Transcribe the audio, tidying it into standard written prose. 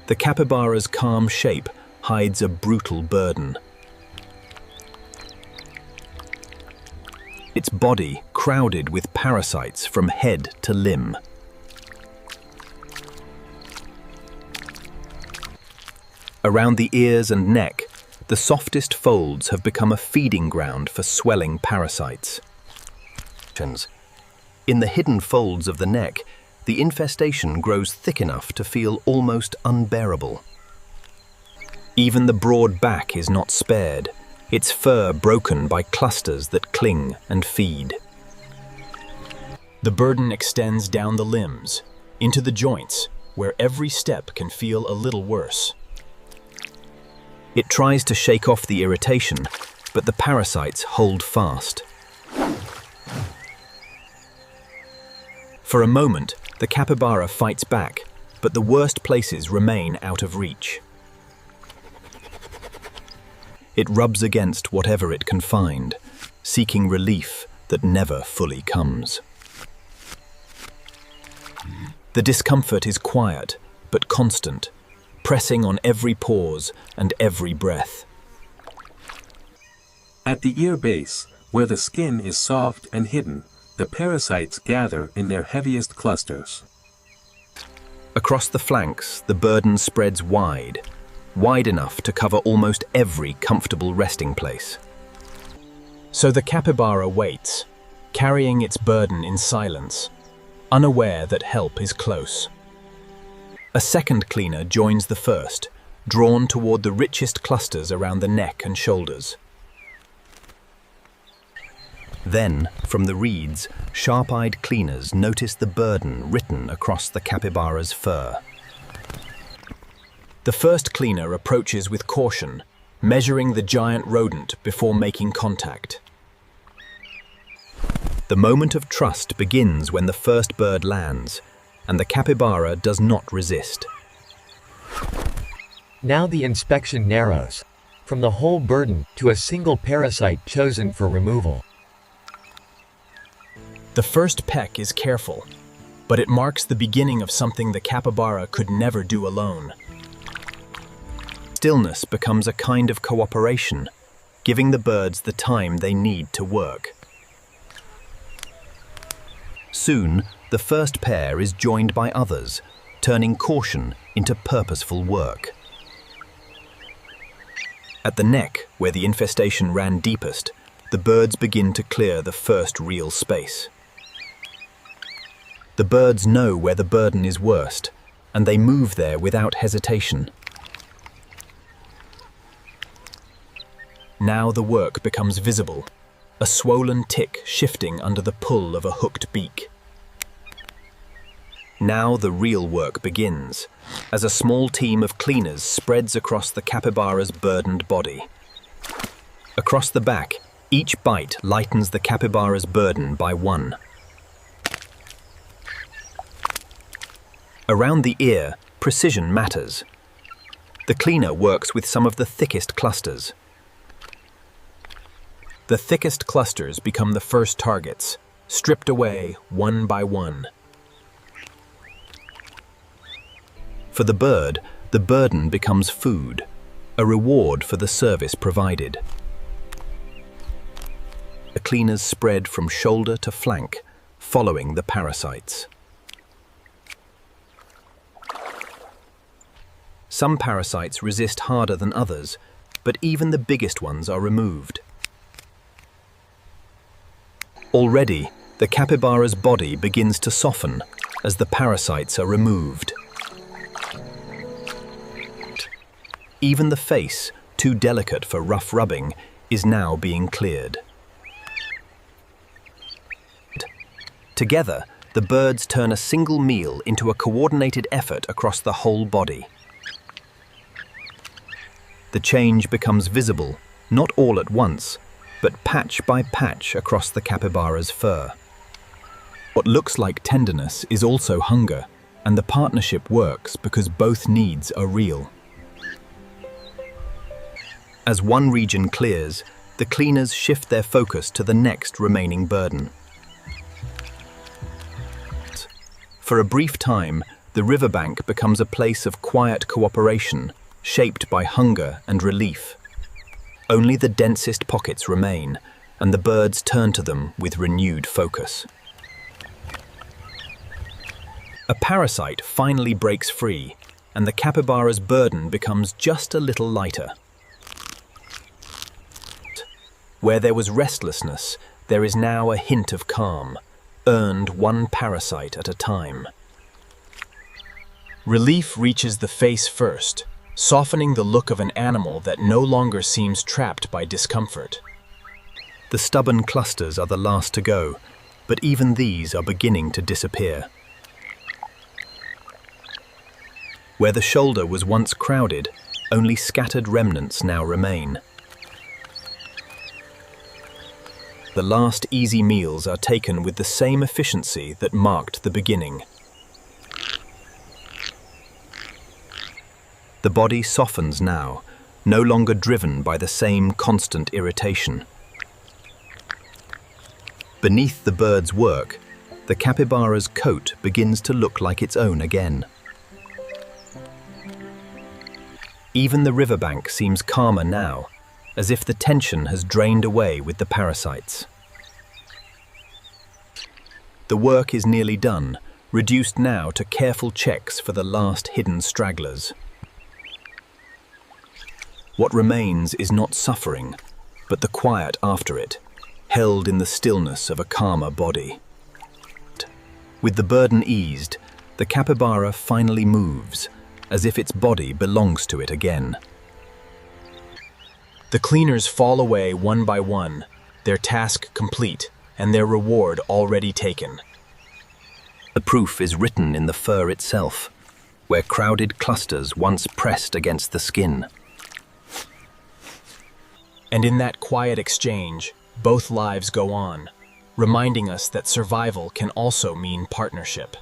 The capybara's calm shape hides a brutal burden. Its body crowded with parasites from head to limb. Around the ears and neck, the softest folds have become a feeding ground for swelling parasites. In the hidden folds of the neck, the infestation grows thick enough to feel almost unbearable. Even the broad back is not spared, its fur broken by clusters that cling and feed. The burden extends down the limbs, into the joints, where every step can feel a little worse. It tries to shake off the irritation, but the parasites hold fast. For a moment, the capybara fights back, but the worst places remain out of reach. It rubs against whatever it can find, seeking relief that never fully comes. The discomfort is quiet, but constant, pressing on every pause and every breath. At the ear base, where the skin is soft and hidden, the parasites gather in their heaviest clusters. Across the flanks, the burden spreads wide enough to cover almost every comfortable resting place. So the capybara waits, carrying its burden in silence, unaware that help is close. A second cleaner joins the first, drawn toward the richest clusters around the neck and shoulders. Then, from the reeds, sharp-eyed cleaners notice the burden written across the capybara's fur. The first cleaner approaches with caution, measuring the giant rodent before making contact. The moment of trust begins when the first bird lands, and the capybara does not resist. Now the inspection narrows, from the whole burden to a single parasite chosen for removal. The first peck is careful, but it marks the beginning of something the capybara could never do alone. Stillness becomes a kind of cooperation, giving the birds the time they need to work. Soon, the first pair is joined by others, turning caution into purposeful work. At the neck, where the infestation ran deepest, the birds begin to clear the first real space. The birds know where the burden is worst, and they move there without hesitation. Now the work becomes visible, a swollen tick shifting under the pull of a hooked beak. Now the real work begins, as a small team of cleaners spreads across the capybara's burdened body. Across the back, each bite lightens the capybara's burden by one. Around the ear, precision matters. The cleaner works with some of the thickest clusters. The thickest clusters become the first targets, stripped away one by one. For the bird, the burden becomes food, a reward for the service provided. The cleaners spread from shoulder to flank, following the parasites. Some parasites resist harder than others, but even the biggest ones are removed. Already, the capybara's body begins to soften as the parasites are removed. Even the face, too delicate for rough rubbing, is now being cleared. Together, the birds turn a single meal into a coordinated effort across the whole body. The change becomes visible, not all at once, but patch by patch across the capybara's fur. What looks like tenderness is also hunger, and the partnership works because both needs are real. As one region clears, the cleaners shift their focus to the next remaining burden. For a brief time, The riverbank becomes a place of quiet cooperation, shaped by hunger and relief. Only the densest pockets remain, and the birds turn to them with renewed focus. A parasite finally breaks free, and the capybara's burden becomes just a little lighter. Where there was restlessness, there is now a hint of calm, earned one parasite at a time. Relief reaches the face first, softening the look of an animal that no longer seems trapped by discomfort. The stubborn clusters are the last to go, but even these are beginning to disappear. Where the shoulder was once crowded, only scattered remnants now remain. The last easy meals are taken with the same efficiency that marked the beginning. The body softens now, no longer driven by the same constant irritation. Beneath the bird's work, the capybara's coat begins to look like its own again. Even the riverbank seems calmer now, as if the tension has drained away with the parasites. The work is nearly done, reduced now to careful checks for the last hidden stragglers. What remains is not suffering, but the quiet after it, held in the stillness of a calmer body. With the burden eased, the capybara finally moves, as if its body belongs to it again. The cleaners fall away one by one, their task complete, and their reward already taken. The proof is written in the fur itself, where crowded clusters once pressed against the skin. And in that quiet exchange, both lives go on, reminding us that survival can also mean partnership.